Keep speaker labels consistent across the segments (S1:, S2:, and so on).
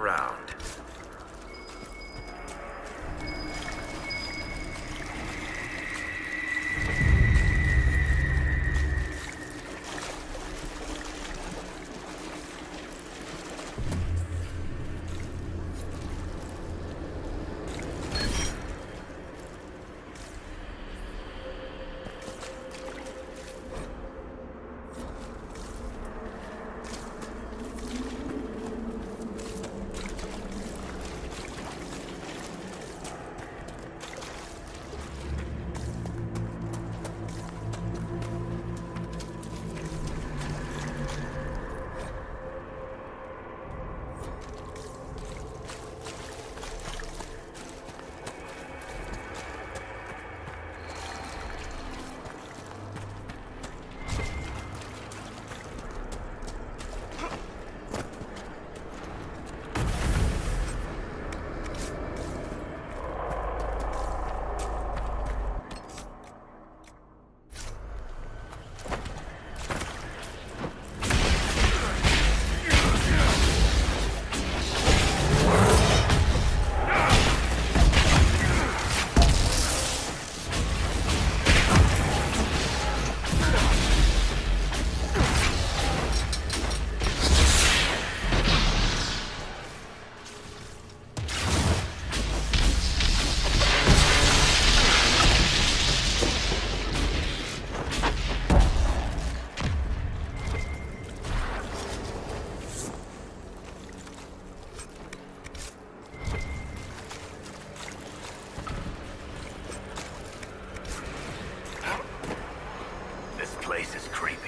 S1: around. Place is creepy.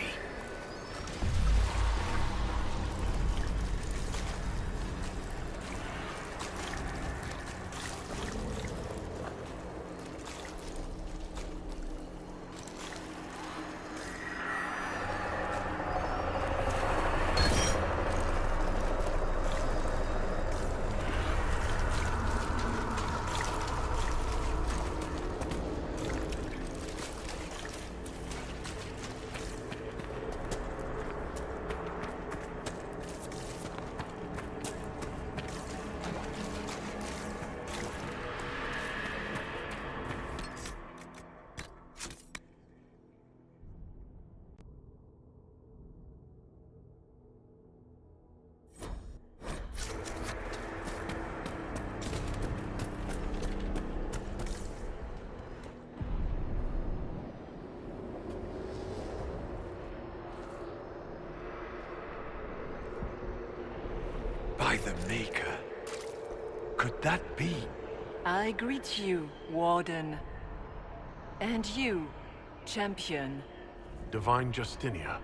S2: By the Maker. Could that be?
S3: I greet you, Warden. And you, Champion.
S4: Divine Justinia.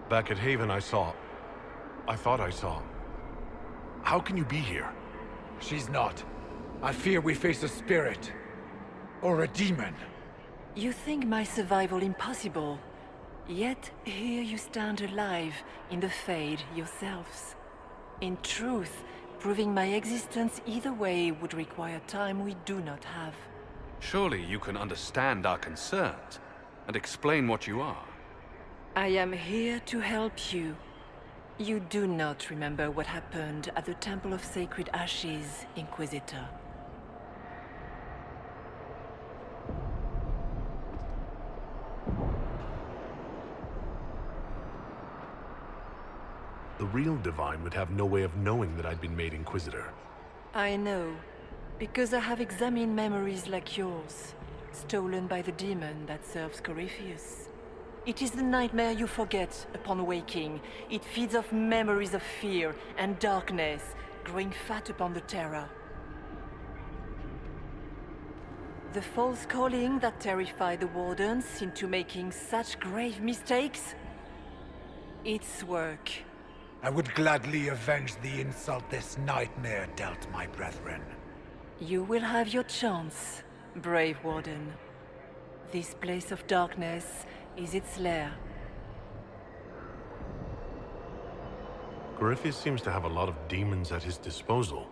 S4: Back at Haven, I thought I saw. How can you be here?
S2: She's not. I fear we face a spirit. Or a demon.
S3: You think my survival impossible, yet here you stand alive in the Fade yourselves. In truth, proving my existence either way would require time we do not have.
S5: Surely you can understand our concerns and explain what you are.
S3: I am here to help you. You do not remember what happened at the Temple of Sacred Ashes, Inquisitor.
S4: The real Divine would have no way of knowing that I'd been made Inquisitor.
S3: I know, because I have examined memories like yours, stolen by the demon that serves Corypheus. It is the nightmare you forget upon waking. It feeds off memories of fear and darkness, growing fat upon the terror. The false calling that terrified the Wardens into making such grave mistakes? Its work.
S2: I would gladly avenge the insult this nightmare dealt my brethren.
S3: You will have your chance, brave Warden. This place of darkness is its lair.
S4: Corypheus seems to have a lot of demons at his disposal.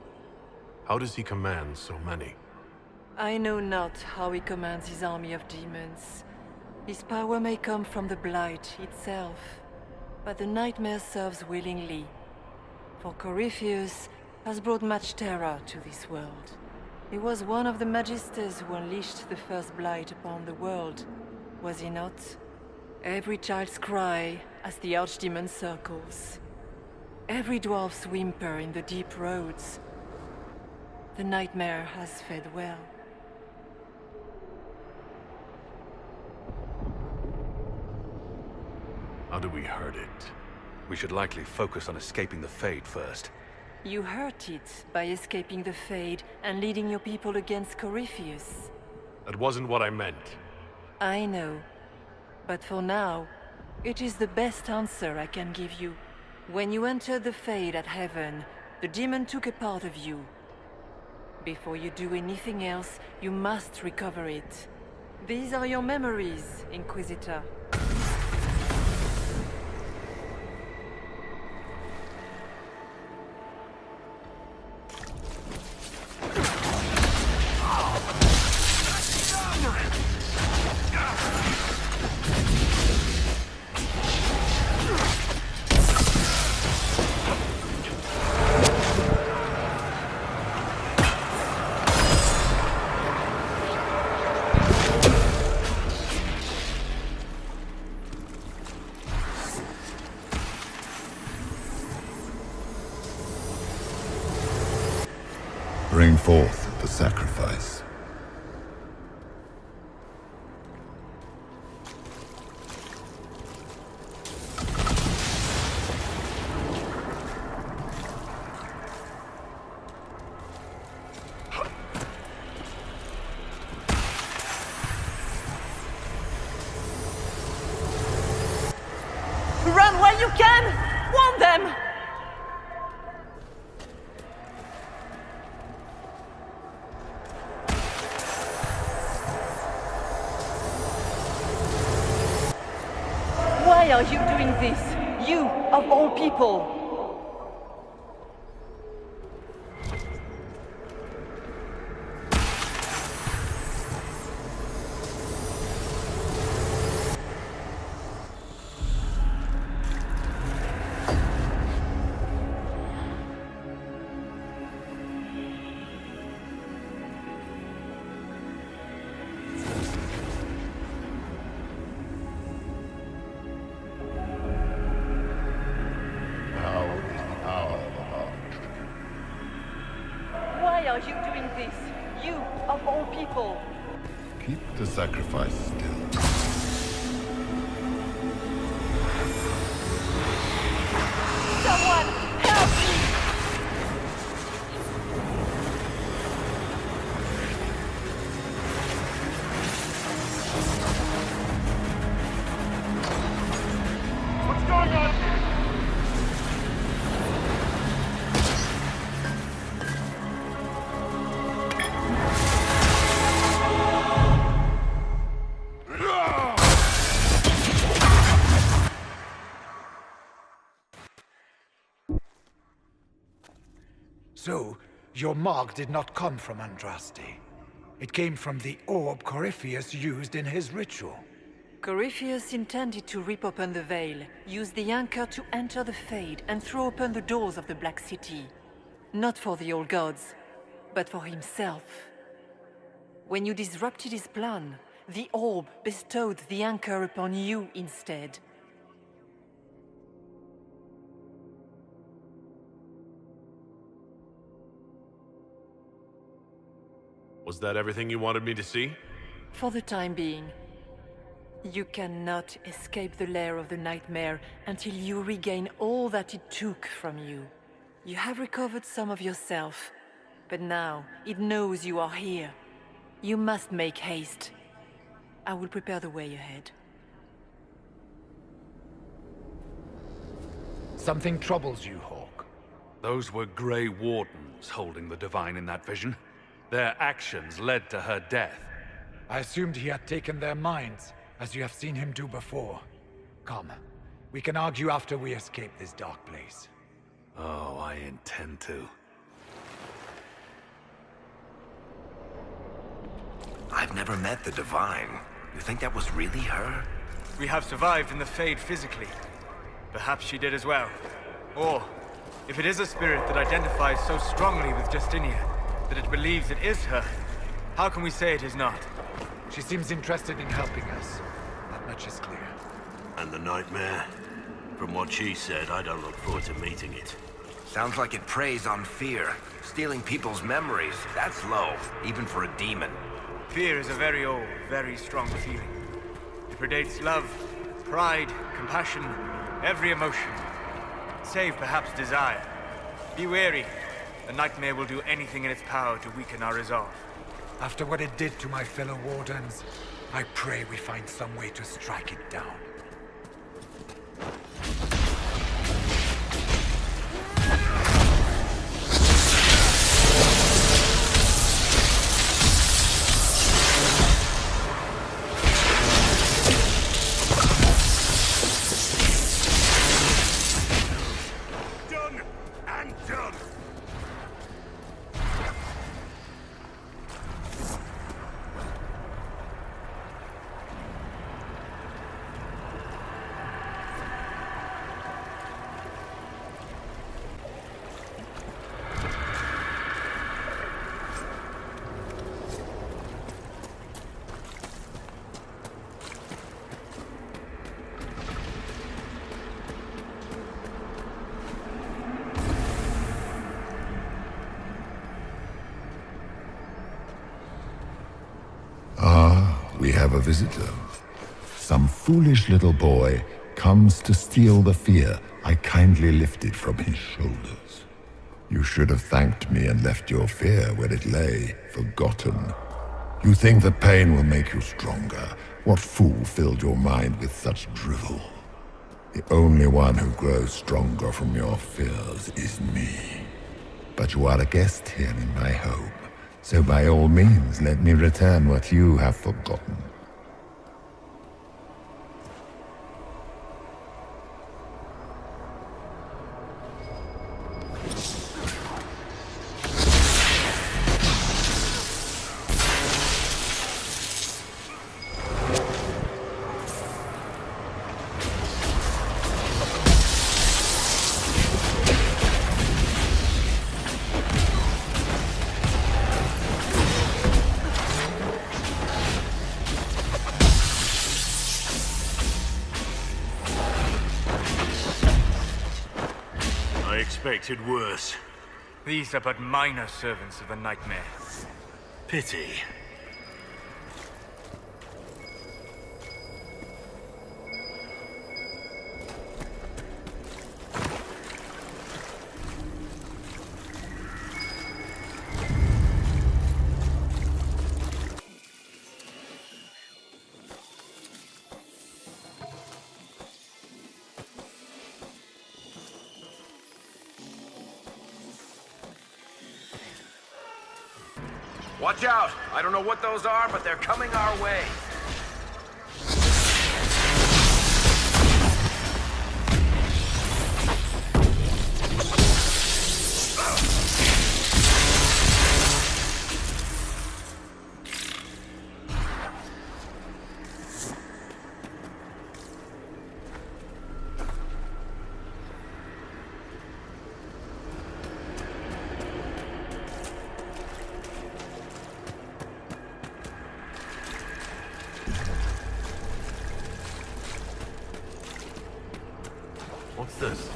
S4: How does he command so many?
S3: I know not how he commands his army of demons. His power may come from the Blight itself, but the nightmare serves willingly. For Corypheus has brought much terror to this world. He was one of the Magisters who unleashed the first Blight upon the world, was he not? Every child's cry as the Archdemon circles. Every dwarf's whimper in the deep roads. The nightmare has fed well.
S4: How do we hurt it?
S5: We should likely focus on escaping the Fade first.
S3: You hurt it by escaping the Fade and leading your people against Corypheus.
S4: That wasn't what I meant.
S3: I know. But for now, it is the best answer I can give you. When you entered the Fade at Heaven, the demon took a part of you. Before you do anything else, you must recover it. These are your memories, Inquisitor.
S6: Bring forth the sacrifice.
S3: Run while you can! Warn them! Why are you doing this? You, of all people! Why are you doing this? You, of all people!
S6: Keep the sacrifice still.
S3: Someone, help me!
S4: What's going on here?
S2: So, your mark did not come from Andraste. It came from the orb Corypheus used in his ritual.
S3: Corypheus intended to rip open the veil, use the anchor to enter the Fade, and throw open the doors of the Black City. Not for the old gods, but for himself. When you disrupted his plan, the orb bestowed the anchor upon you instead.
S4: Was that everything you wanted me to see?
S3: For the time being. You cannot escape the lair of the nightmare until you regain all that it took from you. You have recovered some of yourself, but now it knows you are here. You must make haste. I will prepare the way ahead.
S2: Something troubles you, Hawk.
S5: Those were Grey Wardens holding the Divine in that vision. Their actions led to her death.
S2: I assumed he had taken their minds, as you have seen him do before. Come, we can argue after we escape this dark place.
S5: Oh, I intend to.
S1: I've never met the Divine. You think that was really her?
S7: We have survived in the Fade physically. Perhaps she did as well. Or, if it is a spirit that identifies so strongly with Justinia, that it believes it is her, how can we say it is not?
S2: She seems interested in helping us. That much is clear.
S1: And the nightmare? From what she said, I don't look forward to meeting it. Sounds like it preys on fear. Stealing people's memories. That's low, even for a demon.
S7: Fear is a very old, very strong feeling. It predates love, pride, compassion, every emotion. Save perhaps desire. Be wary. The nightmare will do anything in its power to weaken our resolve.
S2: After what it did to my fellow Wardens, I pray we find some way to strike it down.
S1: Done and done!
S6: We have a visitor. Some foolish little boy comes to steal the fear I kindly lifted from his shoulders. You should have thanked me and left your fear where it lay, forgotten. You think the pain will make you stronger. What fool filled your mind with such drivel? The only one who grows stronger from your fears is me. But you are a guest here in my home. So by all means, let me return what you have forgotten.
S1: I expected worse.
S7: These are but minor servants of the nightmare.
S1: Pity. Watch out! I don't know what those are, but they're coming our way.
S4: What's this?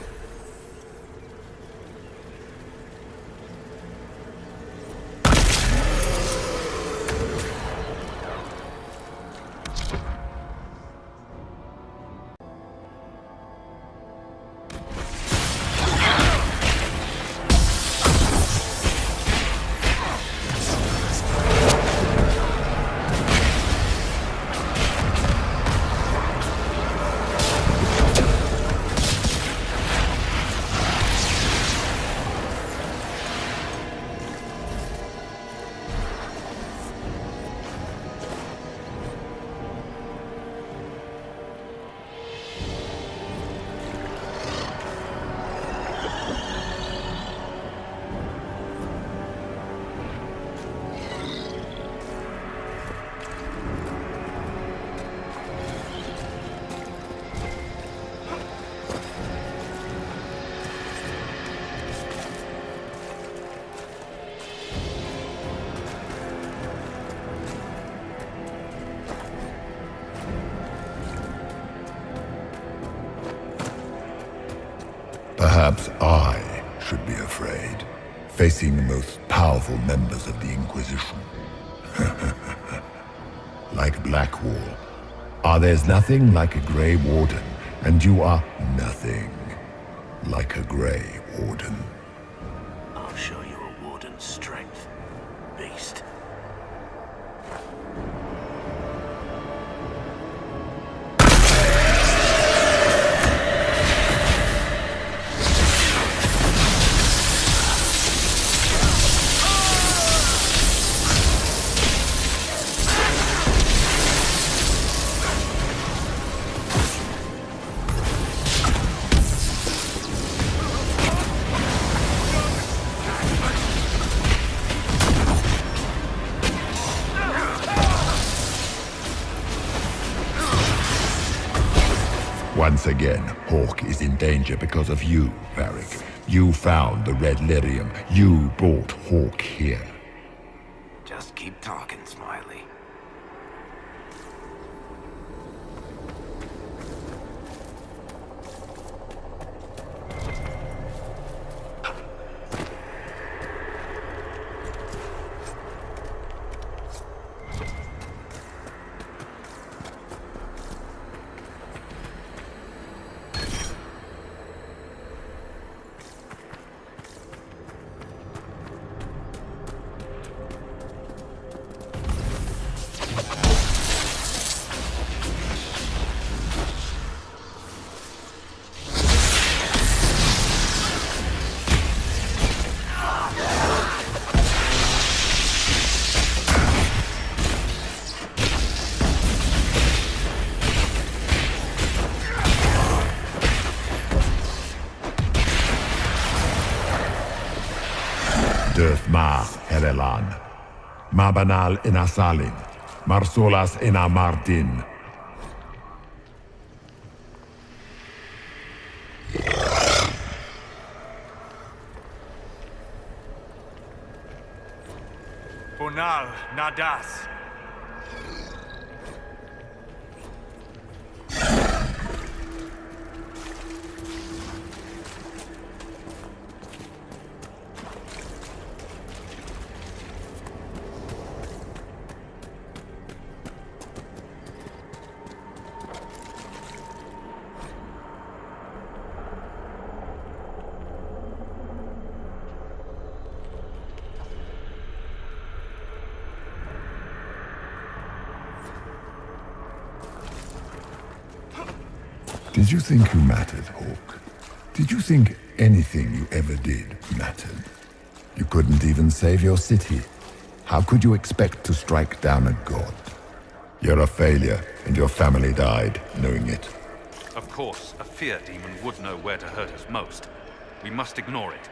S6: Perhaps I should be afraid, facing the most powerful members of the Inquisition. Like Blackwall. There's nothing like a Grey Warden, and you are nothing like a Grey Warden.
S1: I'll show you a warden's strength, beast.
S6: Once again, Hawk is in danger because of you, Varric. You found the Red Lyrium. You brought Hawk here.
S1: Just keep talking, Smiley.
S6: Ma Herelan, Mabanal in Asalin, Marsolas in Amardin.
S7: Bonal Nadas.
S6: Did you think you mattered, Hawk? Did you think anything you ever did mattered? You couldn't even save your city. How could you expect to strike down a god? You're a failure, and your family died knowing it.
S5: Of course, a fear demon would know where to hurt us most. We must ignore it.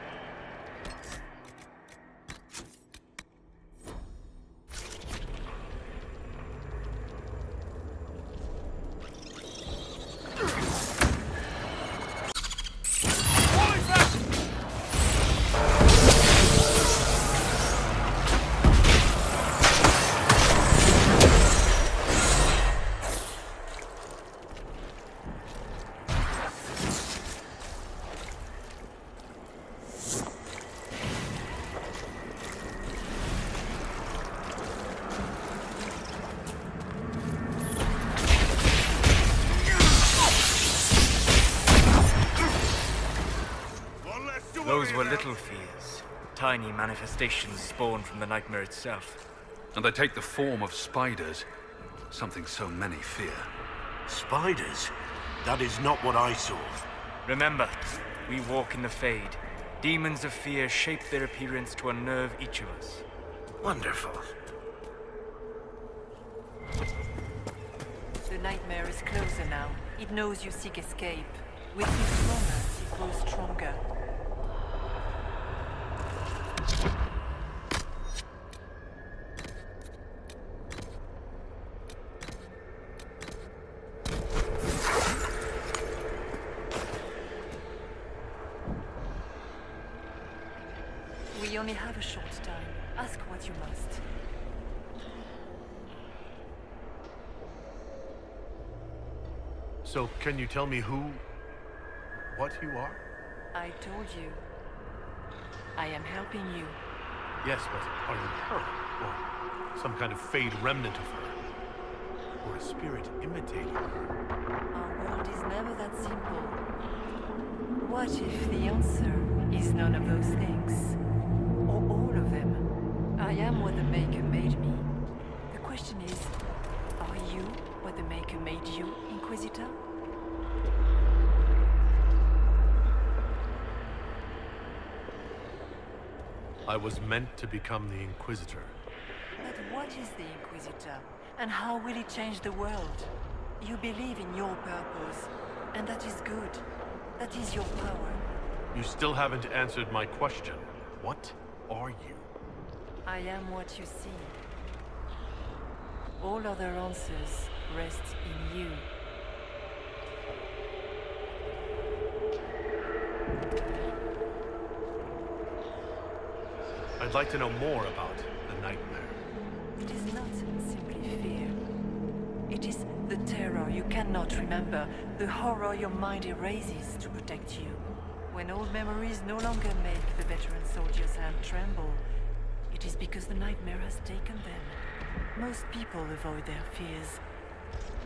S7: Those were little fears. Tiny manifestations spawned from the nightmare itself.
S5: And they take the form of spiders. Something so many fear.
S1: Spiders? That is not what I saw.
S7: Remember, we walk in the Fade. Demons of fear shape their appearance to unnerve each of us.
S1: Wonderful.
S3: The nightmare is closer now. It knows you seek escape. With each moment, it grows stronger. We only have a short time. Ask what you must.
S4: So, can you tell me what you are?
S3: I told you. I am helping you.
S4: Yes, but are you her? Or some kind of Fade remnant of her? Or a spirit imitating her?
S3: Our world is never that simple. What if the answer is none of those things? Or all of them? I am what the Maker made me. The question is, are you what the Maker made you, Inquisitor?
S4: I was meant to become the Inquisitor.
S3: But what is the Inquisitor? And how will it change the world? You believe in your purpose, and that is good. That is your power.
S4: You still haven't answered my question. What are you?
S3: I am what you see. All other answers rest in you.
S4: I'd like to know more about the nightmare.
S3: It is not simply fear. It is the terror you cannot remember, the horror your mind erases to protect you. When old memories no longer make the veteran soldier's hand tremble, it is because the nightmare has taken them. Most people avoid their fears.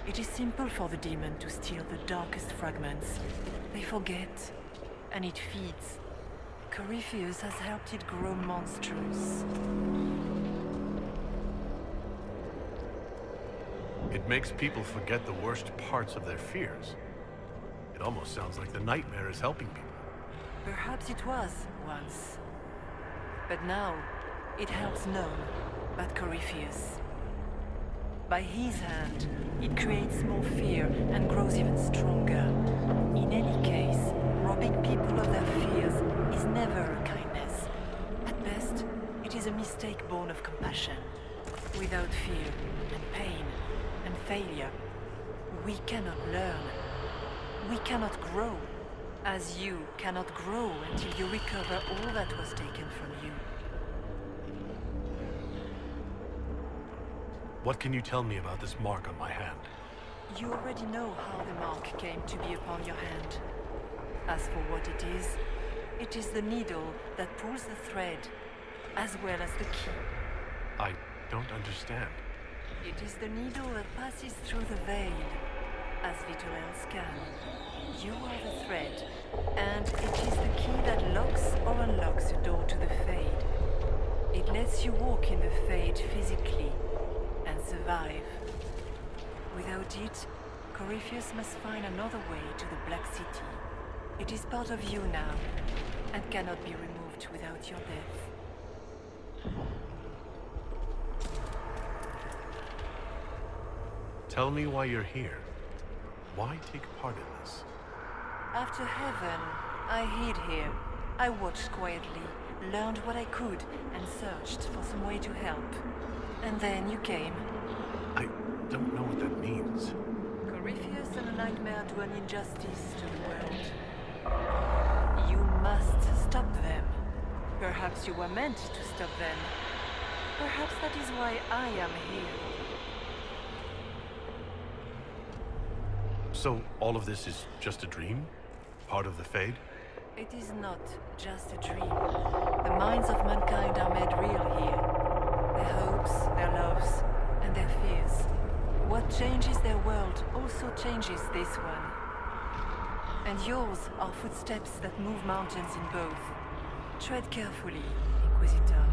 S3: It is simple for the demon to steal the darkest fragments. They forget, and it feeds. Corypheus has helped it grow monstrous.
S4: It makes people forget the worst parts of their fears. It almost sounds like the nightmare is helping people.
S3: Perhaps it was once. But now, it helps none but Corypheus. By his hand, it creates more fear and grows even stronger. In any case, robbing people of their fears is never a kindness. At best, it is a mistake born of compassion. Without fear and pain and failure, we cannot learn. We cannot grow. As you cannot grow until you recover all that was taken from you.
S4: What can you tell me about this mark on my hand?
S3: You already know how the mark came to be upon your hand. As for what it is the needle that pulls the thread, as well as the key.
S4: I don't understand.
S3: It is the needle that passes through the veil, as little else can. You are the thread, and it is the key that locks or unlocks the door to the Fade. It lets you walk in the Fade physically, and survive. Without it, Corypheus must find another way to the Black City. It is part of you now, and cannot be removed without your death.
S4: Tell me why you're here. Why take part in this?
S3: After heaven, I hid here. I watched quietly, learned what I could, and searched for some way to help. And then you came.
S4: I don't know what that means.
S3: Corypheus and a nightmare do an injustice to the world. You must stop them. Perhaps you were meant to stop them. Perhaps that is why I am here.
S4: So all of this is just a dream? Part of the Fade?
S3: It is not just a dream. The minds of mankind are made real here. Their hopes, their loves, and their fears. What changes their world also changes this one. And yours are footsteps that move mountains in both. Tread carefully, Inquisitor.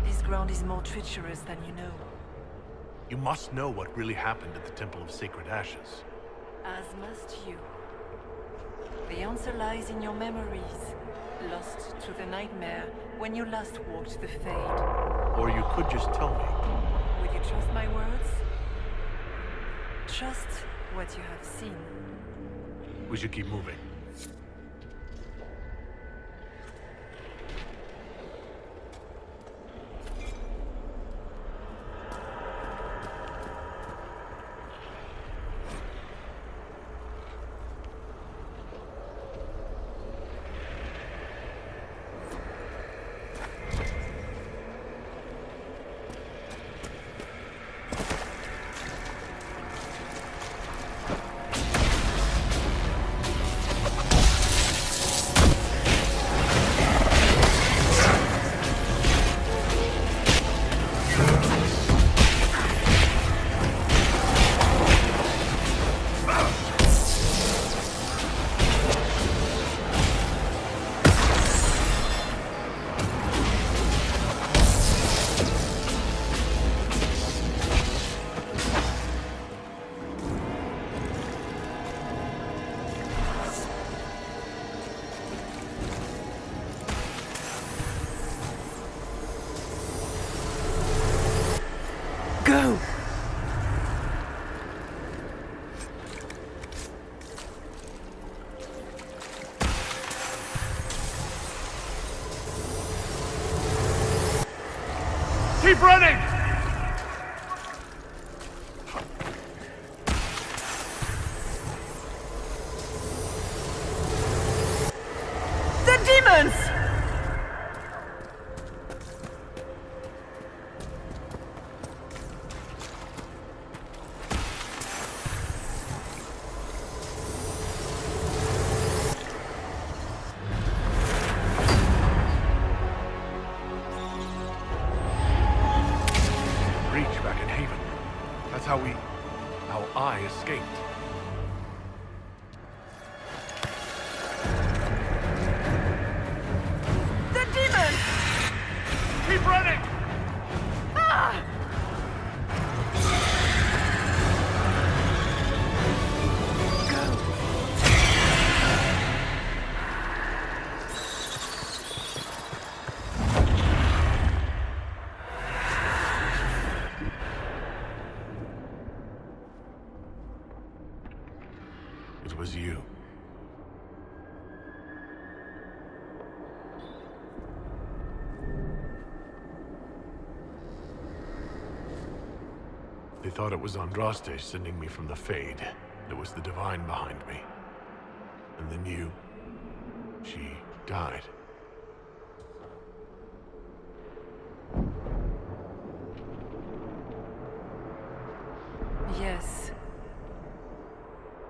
S3: This ground is more treacherous than you know.
S4: You must know what really happened at the Temple of Sacred Ashes.
S3: As must you. The answer lies in your memories, lost to the nightmare when you last walked the Fade.
S4: Or you could just tell me.
S3: Will you trust my words? Trust what you have seen.
S4: We should keep moving. Keep running!
S3: The demons!
S4: Breach back in Haven. That's how I escaped.
S3: The demons!
S4: Keep running!
S3: Ah!
S4: It was you. They thought it was Andraste sending me from the Fade. It was the Divine behind me. And then you... she died.
S3: Yes.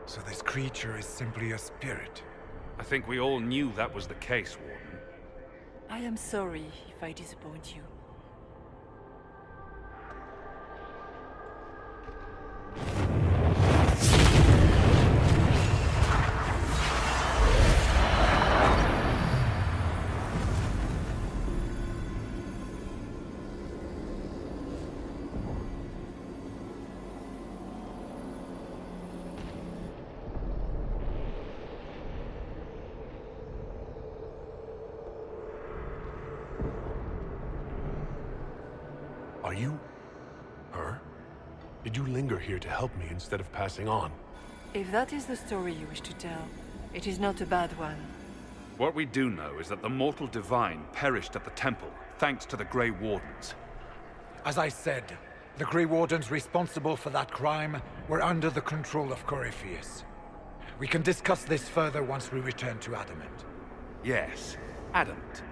S2: So this creature is simply a spirit.
S5: I think we all knew that was the case, Warden.
S3: I am sorry if I disappoint you.
S4: Are you... her? Did you linger here to help me instead of passing on?
S3: If that is the story you wish to tell, it is not a bad one.
S5: What we do know is that the mortal divine perished at the temple, thanks to the Grey Wardens.
S2: As I said, the Grey Wardens responsible for that crime were under the control of Corypheus. We can discuss this further once we return to Adamant.
S5: Yes, Adamant,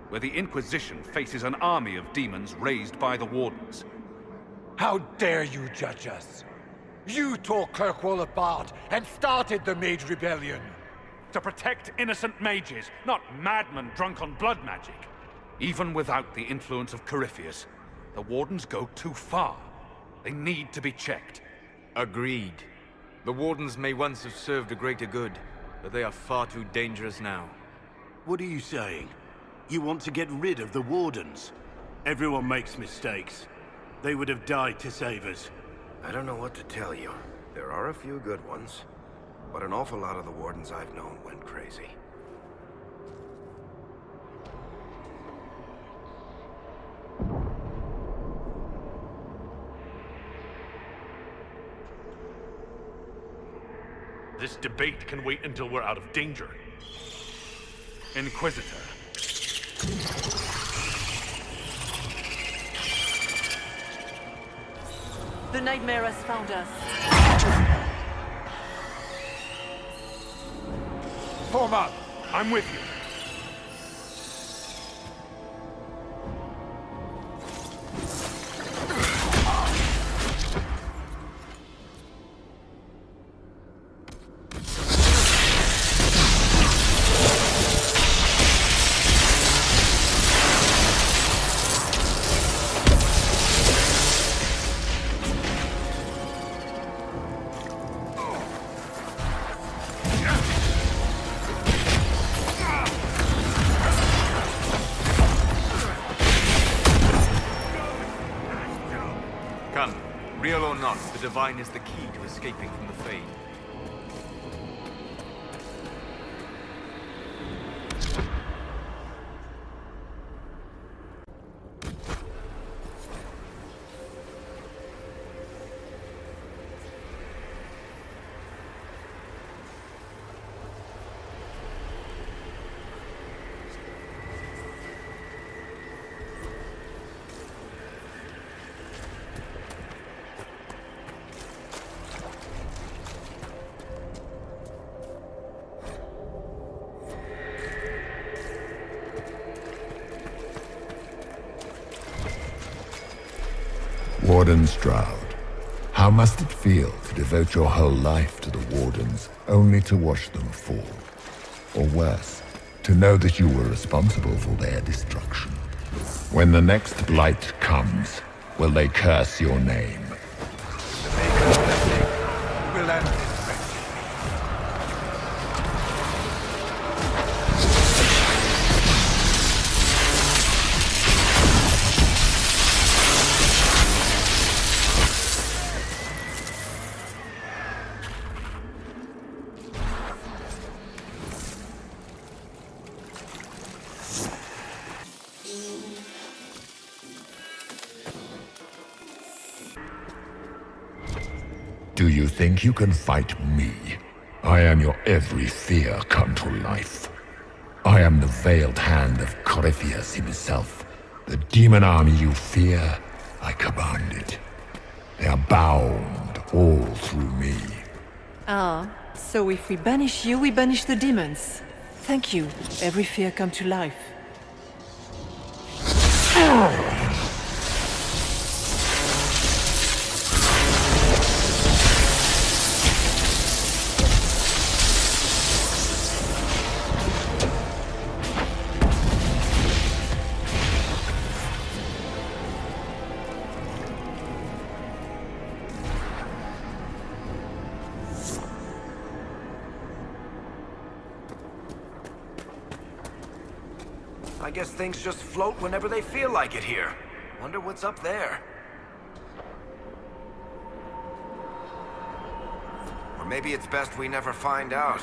S5: where the Inquisition faces an army of demons raised by the Wardens.
S2: How dare you judge us? You tore Kirkwall apart and started the Mage Rebellion!
S5: To protect innocent mages, not madmen drunk on blood magic. Even without the influence of Corypheus, the Wardens go too far. They need to be checked.
S7: Agreed. The Wardens may once have served a greater good, but they are far too dangerous now.
S1: What are you saying? You want to get rid of the Wardens? Everyone makes mistakes. They would have died to save us.
S8: I don't know what to tell you. There are a few good ones, but an awful lot of the Wardens I've known went crazy.
S4: This debate can wait until we're out of danger.
S5: Inquisitor.
S3: The nightmare has found us.
S2: Form up!
S4: I'm with you.
S7: Come, real or not, the Divine is the key to escaping from the Fade.
S6: Warden Stroud, how must it feel to devote your whole life to the Wardens, only to watch them fall? Or worse, to know that you were responsible for their destruction? When the next blight comes, will they curse your name?
S2: We'll end this.
S6: Do you think you can fight me? I am your every fear come to life. I am the veiled hand of Corypheus himself. The demon army you fear, I command it. They are bound all through me.
S3: Ah, so if we banish you, we banish the demons. Thank you. Every fear come to life.
S1: I guess things just float whenever they feel like it here. Wonder what's up there. Or maybe it's best we never find out.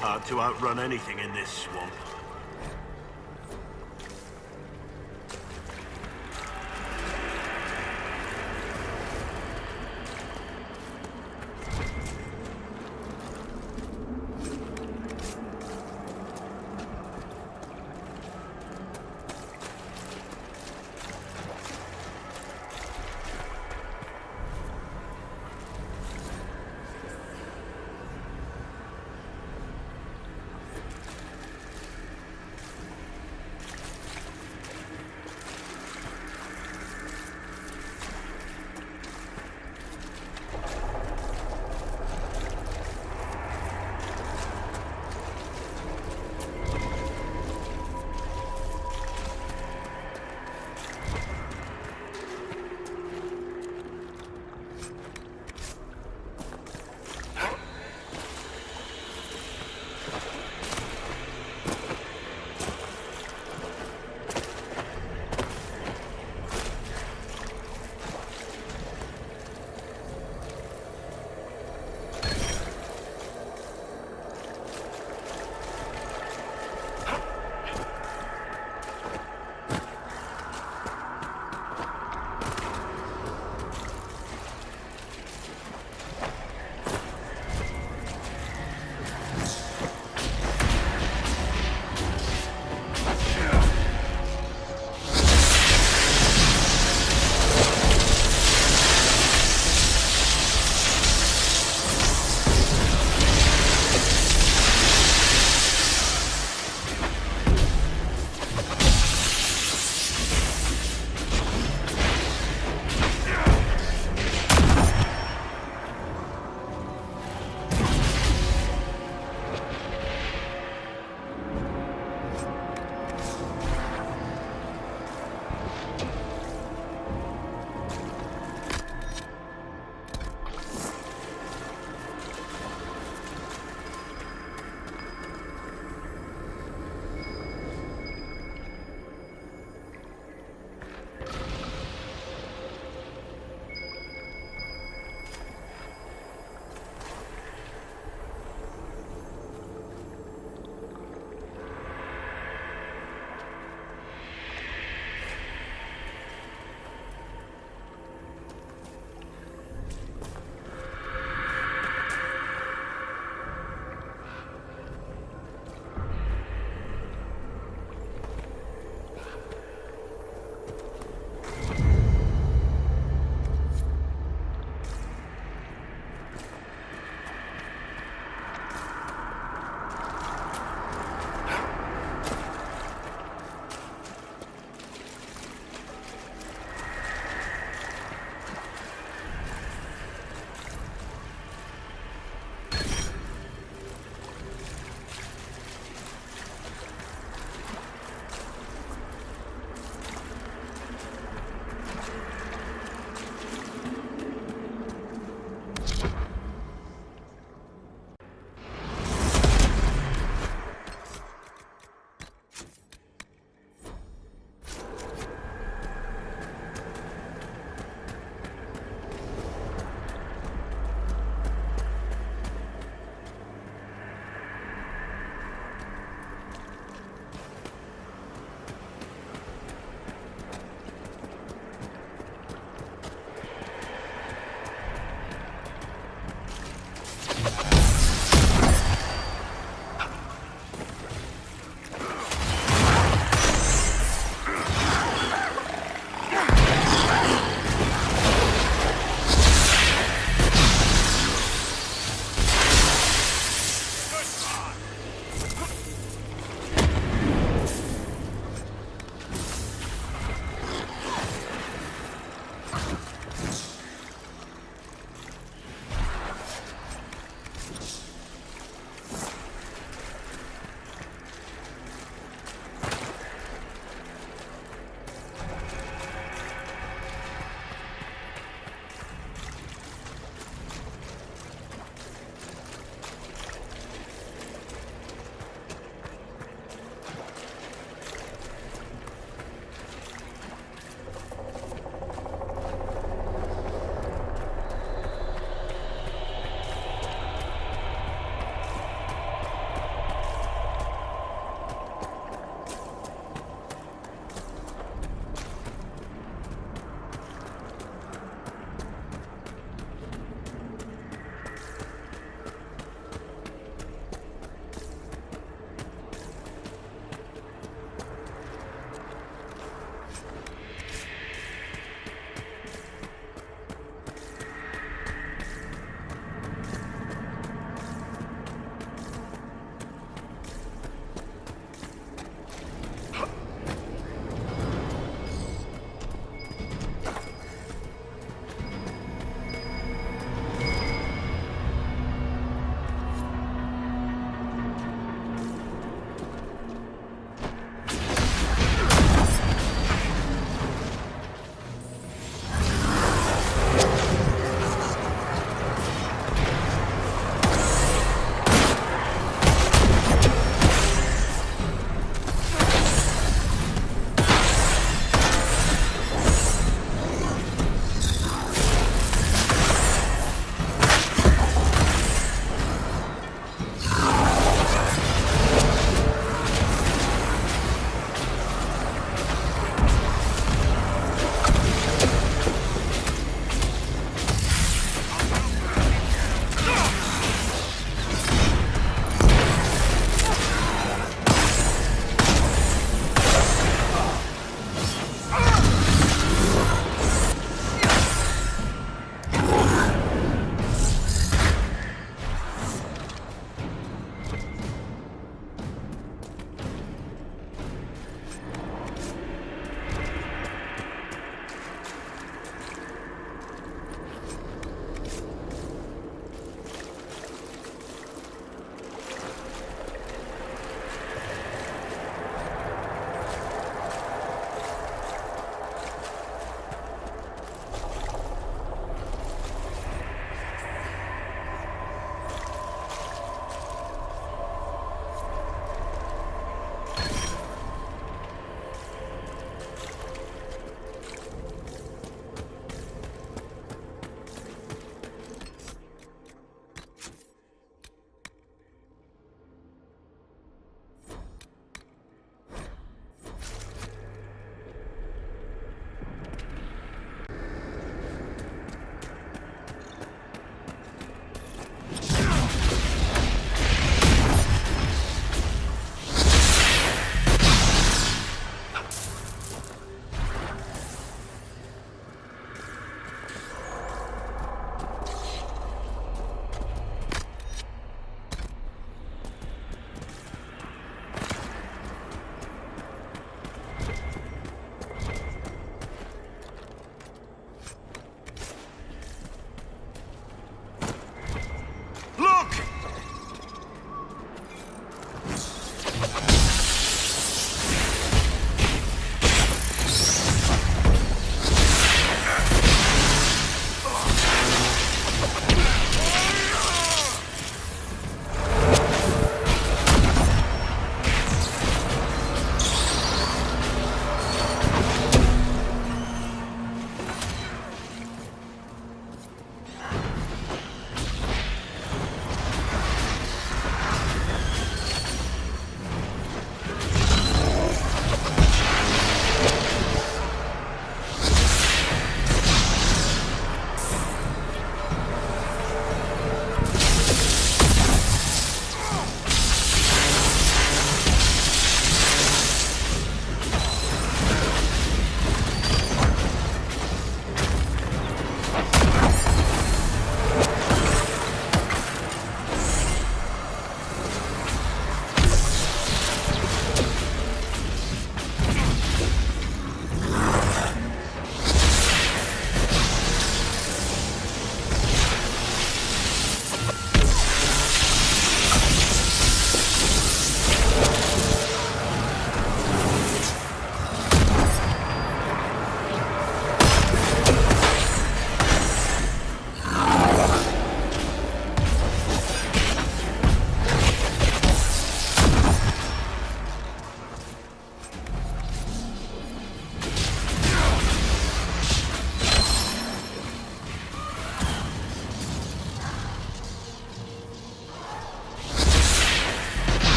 S1: Hard to outrun anything in this swamp.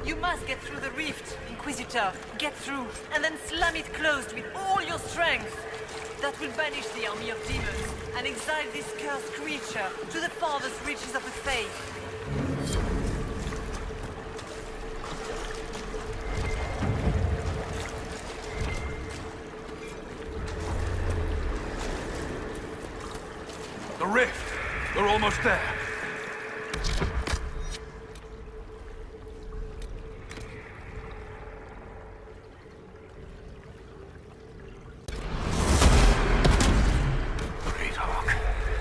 S3: You must get through the rift, Inquisitor. Get through, and then slam it closed with all your strength. That will banish the army of demons and exile this cursed creature to the farthest reaches of the faith.
S5: The rift! We're almost there.
S1: Great Hawk.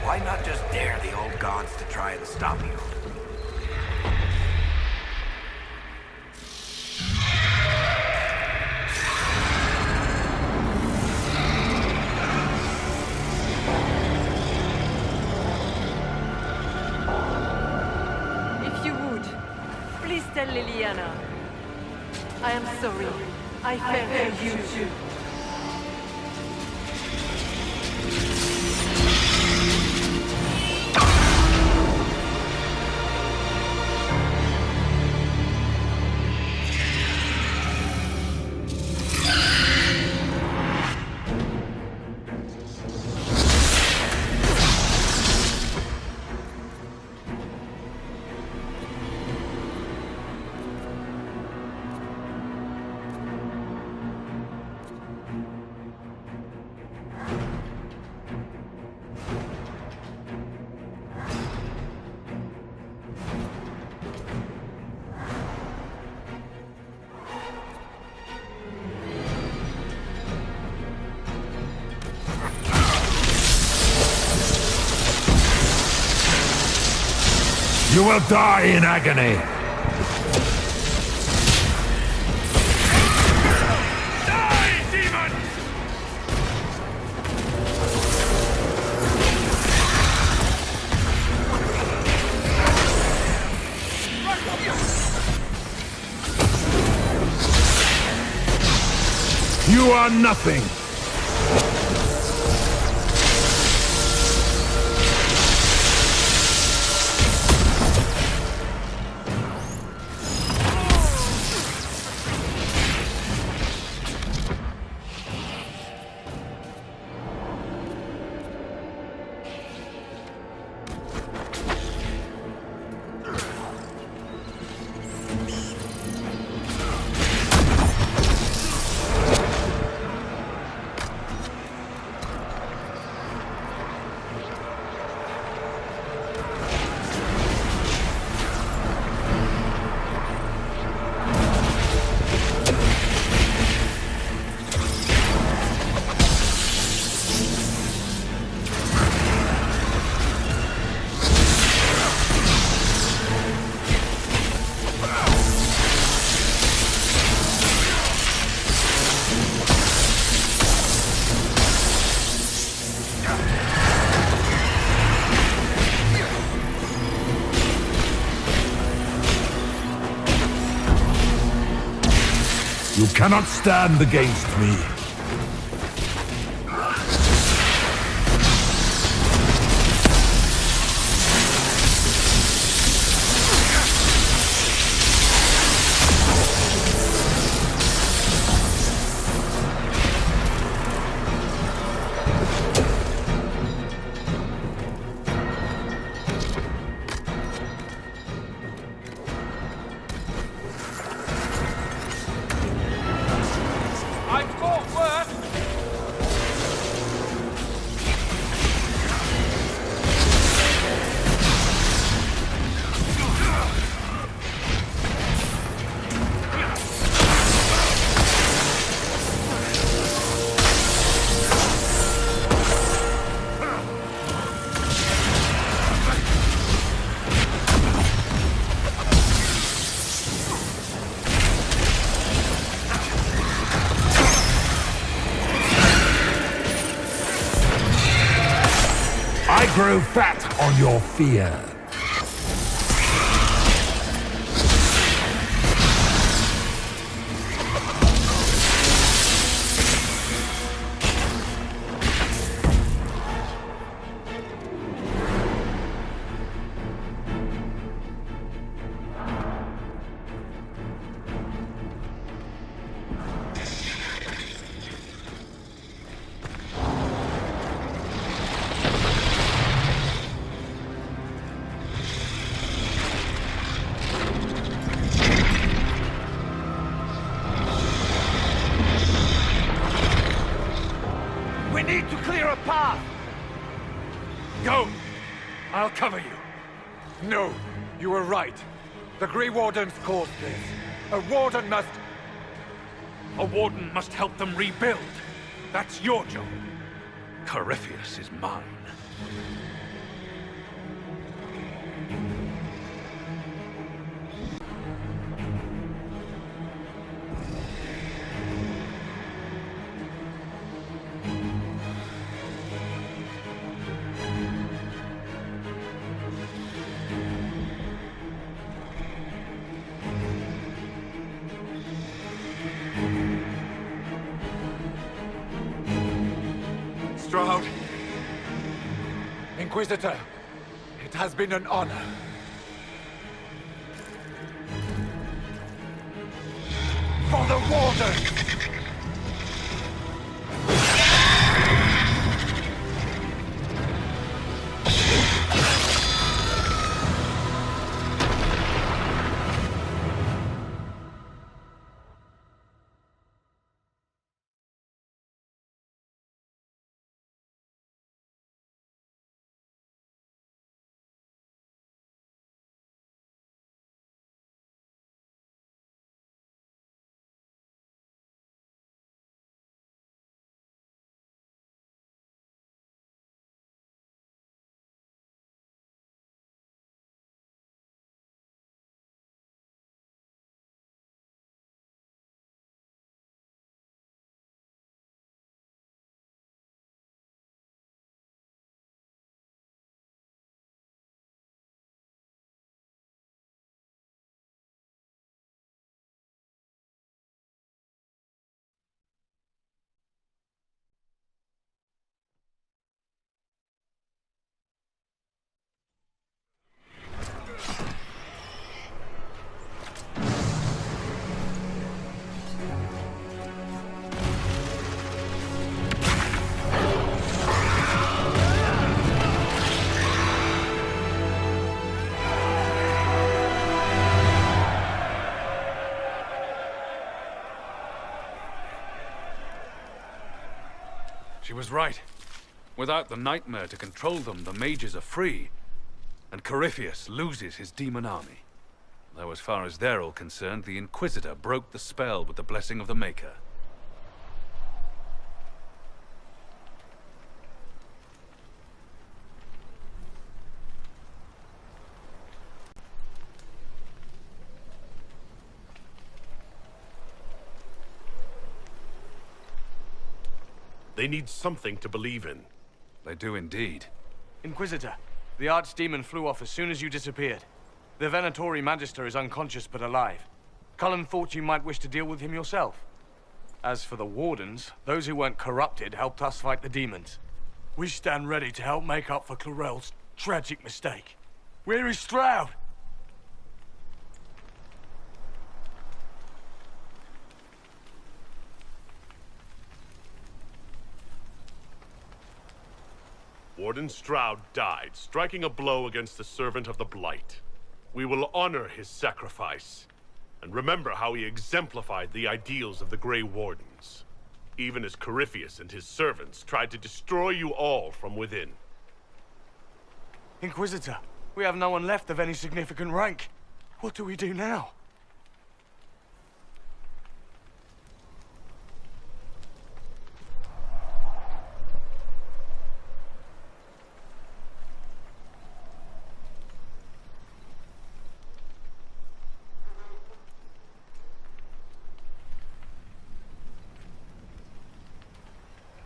S1: Why not just dare the old gods to try and stop you?
S3: Tell Liliana. I am sorry. I failed you too.
S6: You will die in agony!
S5: Die, demon!
S6: You are nothing! You cannot stand against me. I grow fat on your fear.
S7: path!
S5: Go! I'll cover you.
S2: No, you were right. The Grey Wardens caused this. A Warden must...
S5: A Warden must help them rebuild. That's your job. Corypheus is mine.
S2: Stroud. Inquisitor, it has been an honor. For the Warden!
S5: She was right. Without the nightmare to control them, the mages are free, and Corypheus loses his demon army. Though as far as they're all concerned, the Inquisitor broke the spell with the blessing of the Maker.
S4: They need something to believe in.
S5: They do indeed.
S7: Inquisitor, the Archdemon flew off as soon as you disappeared. The Venatori Magister is unconscious but alive. Cullen thought you might wish to deal with him yourself. As for the Wardens, those who weren't corrupted helped us fight the demons. We stand ready to help make up for Clorel's tragic mistake. Where is Stroud?
S4: Warden Stroud died, striking a blow against the servant of the Blight. We will honor his sacrifice, and remember how he exemplified the ideals of the Grey Wardens, even as Corypheus and his servants tried to destroy you all from within.
S7: Inquisitor, we have no one left of any significant rank. What do we do now?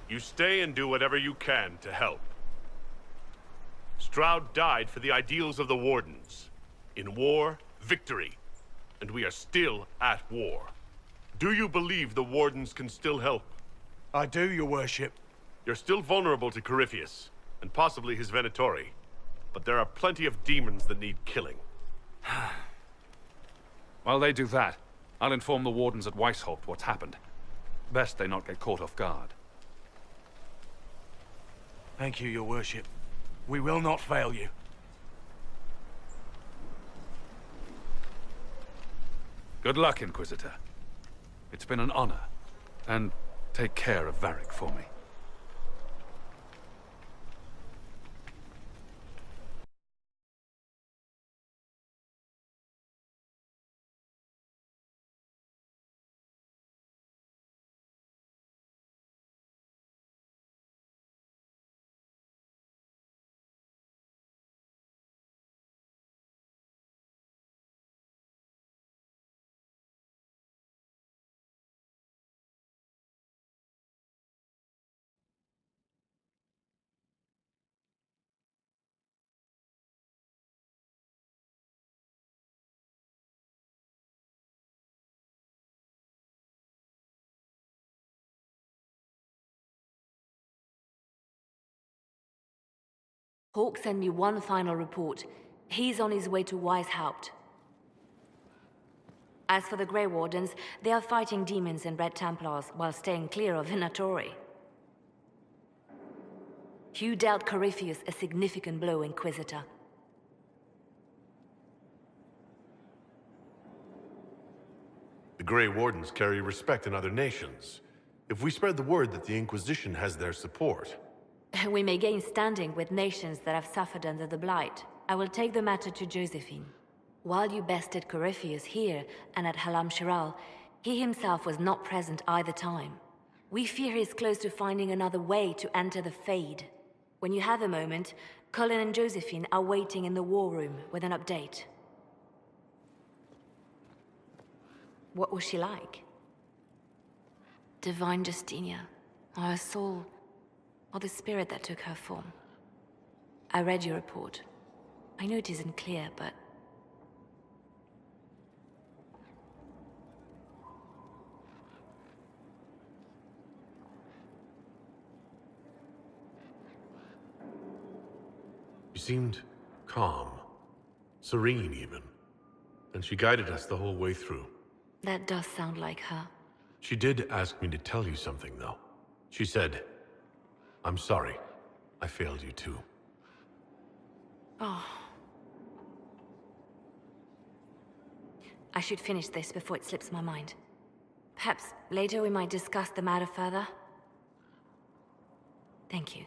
S4: You stay and do whatever you can to help. Stroud died for the ideals of the Wardens. In war, victory. And we are still at war. Do you believe the Wardens can still help?
S7: I do, your worship.
S4: You're still vulnerable to Corypheus, and possibly his Venatori. But there are plenty of demons that need killing.
S5: While they do that, I'll inform the Wardens at Weishaupt what's happened. Best they not get caught off guard.
S7: Thank you, your worship. We will not fail you.
S5: Good luck, Inquisitor. It's been an honor. And take care of Varric for me.
S9: Hawk sent me one final report. He's on his way to Weishaupt. As for the Grey Wardens, they are fighting demons and Red Templars while staying clear of Venatori. Hugh dealt Corypheus a significant blow, Inquisitor.
S4: The Grey Wardens carry respect in other nations. If we spread the word that the Inquisition has their support...
S9: We may gain standing with nations that have suffered under the Blight. I will take the matter to Josephine. While you bested Corypheus here and at Halam Shiral, he himself was not present either time. We fear he is close to finding another way to enter the Fade. When you have a moment, Colin and Josephine are waiting in the war room with an update. What was she like? Divine Justinia, or her soul, or the spirit that took her form. I read your report. I know it isn't clear, but...
S4: She seemed calm, serene even. And she guided us the whole way through.
S9: That does sound like her.
S4: She did ask me to tell you something, though. She said, "I'm sorry. I failed you too."
S9: Oh. I should finish this before it slips my mind. Perhaps later we might discuss the matter further. Thank you.